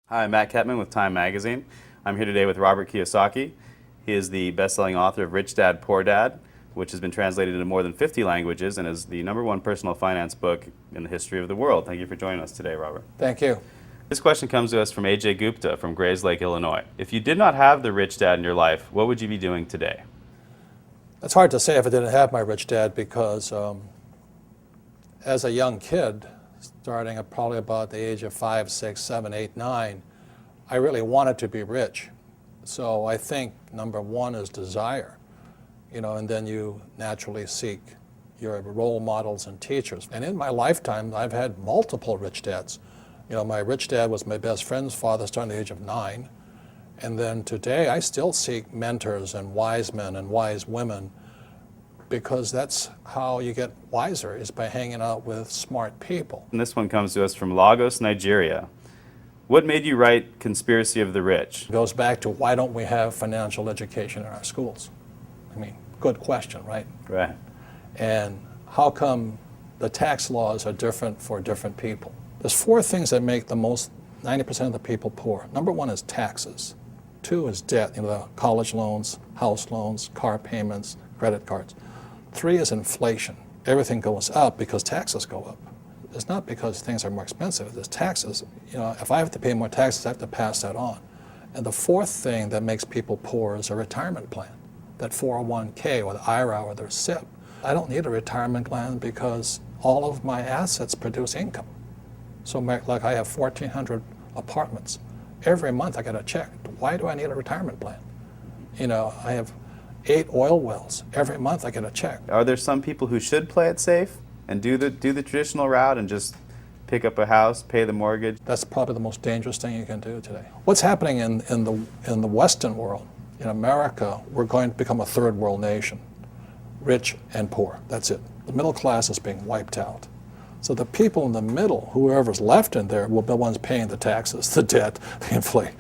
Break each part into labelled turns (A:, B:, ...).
A: Hi, I'm Matt Ketman with Time Magazine. I'm here today with Robert Kiyosaki. He is the best-selling author of Rich Dad, Poor Dad, which has been translated into more than 50 languages and is the #1 personal finance book in the history of the world. Thank you for joining us today, Robert.
B: Thank you.
A: This question comes to us from A.J. Gupta from Grays Lake, Illinois. If you did not have the rich dad in your life, what would you be doing today?
B: It's hard to say if I didn't have my rich dad because as a young kid, starting at probably about the age of 5, 6, 7, 8, 9, I really wanted to be rich. So I think number one is desire, and then you naturally seek your role models and teachers. And in my lifetime, I've had multiple rich dads. My rich dad was my best friend's father starting at the age of 9. And then today, I still seek mentors and wise men and wise women because that's how you get wiser, is by hanging out with smart people.
A: And this one comes to us from Lagos, Nigeria. What made you write Conspiracy of the Rich?
B: It goes back to why don't we have financial education in our schools? I mean, good question, right?
A: Right.
B: And how come the tax laws are different for different people? There's 4 things that make the most 90% of the people poor. Number 1 is taxes. 2 is debt, the college loans, house loans, car payments, credit cards. 3 is inflation. Everything goes up because taxes go up. It's not because things are more expensive. There's taxes. If I have to pay more taxes, I have to pass that on. And the 4th thing that makes people poor is a retirement plan, that 401k or the IRA or their SIP. I don't need a retirement plan because all of my assets produce income. So like I have 1,400 apartments. Every month I get a check. Why do I need a retirement plan? I have 8 oil wells. Every month I get a check.
A: Are there some people who should play it safe and do the traditional route and just pick up a house, pay the mortgage?
B: That's probably the most dangerous thing you can do today. What's happening in the Western world, in America, we're going to become a third world nation, rich and poor. That's it. The middle class is being wiped out. So the people in the middle, whoever's left in there, will be the ones paying the taxes, the debt, the inflation.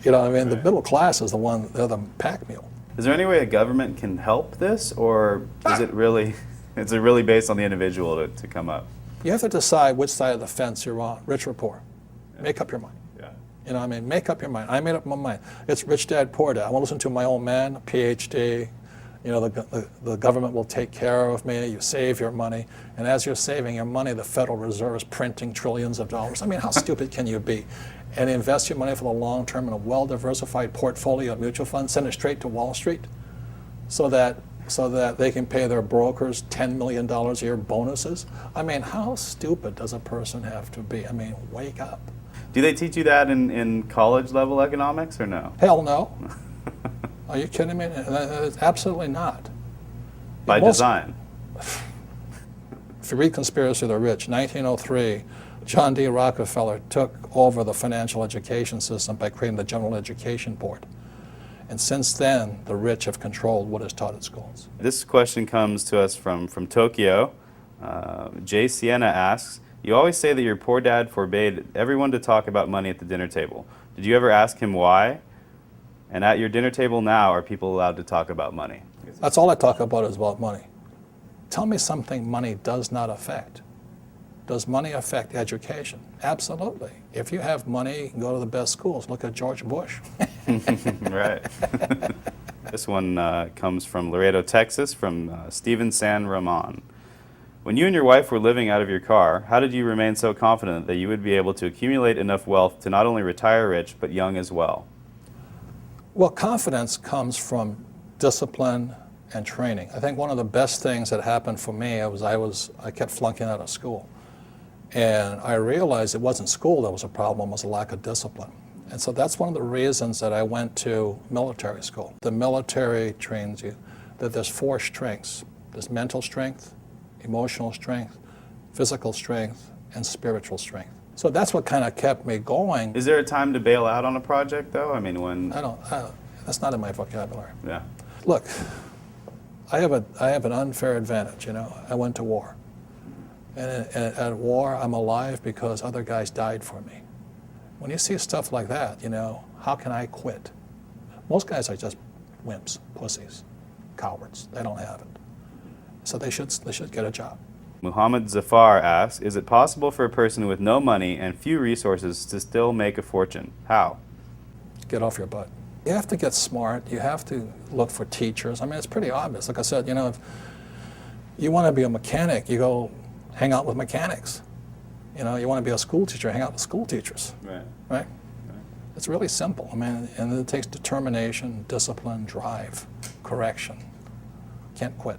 A: Right.
B: The middle class is they're the pack mule.
A: Is there any way a government can help this, or is it really based on the individual to come up?
B: You have to decide which side of the fence you're on, rich or poor. Yeah. Make up your mind.
A: Yeah.
B: Make up your mind. I made up my mind. It's rich dad, poor dad. I want to listen to my old man, a PhD. The government will take care of me. You save your money. And as you're saving your money, the Federal Reserve is printing trillions of dollars. How stupid can you be? And invest your money for the long term in a well-diversified portfolio of mutual funds, send it straight to Wall Street so that they can pay their brokers $10 million a year bonuses. How stupid does a person have to be? Wake up.
A: Do they teach you that in college level economics or no?
B: Hell no. Are you kidding me? Absolutely not.
A: By design.
B: If you read Conspiracy of the Rich, 1903, John D. Rockefeller took over the financial education system by creating the General Education Board. And since then, the rich have controlled what is taught at schools.
A: This question comes to us from Tokyo. Jay Sienna asks, you always say that your poor dad forbade everyone to talk about money at the dinner table. Did you ever ask him why? And at your dinner table now, are people allowed to talk about money?
B: That's all I talk about is about money. Tell me something money does not affect. Does money affect education? Absolutely. If you have money, you can go to the best schools. Look at George Bush.
A: Right. This one comes from Laredo, Texas, from Steven San Ramon. When you and your wife were living out of your car, how did you remain so confident that you would be able to accumulate enough wealth to not only retire rich, but young as well?
B: Well, confidence comes from discipline and training. I think one of the best things that happened for me was I kept flunking out of school. And I realized it wasn't school that was a problem, it was a lack of discipline. And so that's one of the reasons that I went to military school. The military trains you that there's 4 strengths. There's mental strength, emotional strength, physical strength, and spiritual strength. So that's what kind of kept me going.
A: Is there a time to bail out on a project, though? When...
B: That's not in my vocabulary.
A: Yeah.
B: Look, I have an unfair advantage, I went to war. And at war, I'm alive because other guys died for me. When you see stuff like that, how can I quit? Most guys are just wimps, pussies, cowards. They don't have it. So they should get a job.
A: Muhammad Zafar asks, is it possible for a person with no money and few resources to still make a fortune? How?
B: Get off your butt. You have to get smart. You have to look for teachers. I mean, it's pretty obvious. Like I said, you know, if you want to be a mechanic, you go hang out with mechanics. You know, you want to be a school teacher, hang out with school teachers.
A: Right.
B: Right? It's really simple. I mean, and it takes determination, discipline, drive, correction. Can't quit.